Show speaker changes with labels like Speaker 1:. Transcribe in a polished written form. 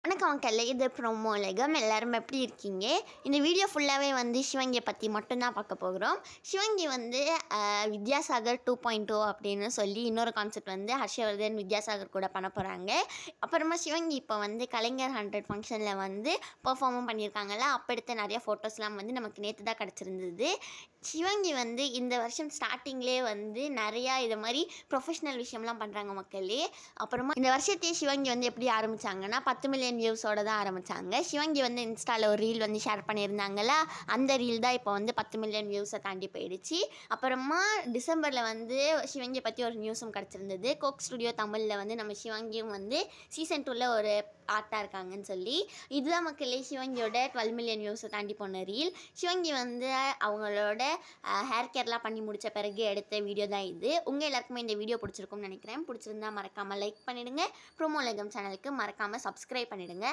Speaker 1: வணக்கம் மக்களே, இது ப்ரோமோ உலகம். எல்லாரும் எப்படி இருக்கீங்க? இந்த வீடியோ ஃபுல்லாகவே வந்து சிவங்கியை பற்றி மட்டும்தான் பார்க்க போகிறோம். சிவங்கி வந்து வித்யாசாகர் 2.0 அப்படின்னு சொல்லி இன்னொரு கான்செப்ட் வந்து ஹர்ஷவர்தன் வித்யாசாகர் கூட பண்ண போகிறாங்க. அப்புறமா சிவங்கி இப்போ வந்து கலைஞர் 100 ஃபங்க்ஷனில் வந்து பர்ஃபார்மும் பண்ணியிருக்காங்கல்ல, அப்போ எடுத்த நிறைய ஃபோட்டோஸ்லாம் வந்து நமக்கு நேற்று தான் கிடச்சிருந்தது. சிவங்கி வந்து இந்த வருஷம் ஸ்டார்டிங்லேயே வந்து நிறையா இது மாதிரி ப்ரொஃபஷ்னல் விஷயம்லாம் பண்ணுறாங்க மக்களே. அப்புறமா இந்த வருஷத்தையே சிவங்கி வந்து எப்படி ஆரம்பித்தாங்கன்னா 10 மில்லியன் வியூஸோடு தான் ஆரம்பித்தாங்க. சிவங்கி வந்து இன்ஸ்டாவில் ஒரு ரீல் வந்து ஷேர் பண்ணியிருந்தாங்களா, அந்த ரீல் தான் இப்போ வந்து 10 மில்லியன் வியூஸை தாண்டி போயிடுச்சு. அப்புறமா டிசம்பரில் வந்து சிவங்கியை பற்றி ஒரு நியூஸும் கிடச்சிருந்தது. கோக் ஸ்டுடியோ தமிழில் வந்து நம்ம சிவங்கியும் வந்து சீசன் 2ல் ஒரு ஆர்ட்டாக இருக்காங்கன்னு சொல்லி. இதுதான் மக்களே சிவங்கியோட 12 மில்லியன் வியூஸை தாண்டி போன ரீல். சிவங்கி வந்து அவங்களோட ஹேர் கேர்லாம் பண்ணி முடித்த பிறகு எடுத்த வீடியோ தான் இது. உங்கள் எல்லாருக்குமே இந்த வீடியோ பிடிச்சிருக்கும்னு நினைக்கிறேன். பிடிச்சிருந்தா மறக்காமல் லைக் பண்ணிவிடுங்க. ப்ரோமோ உலகம் சேனலுக்கு மறக்காமல் சப்ஸ்கிரைப் பண்ணிவிடுங்க.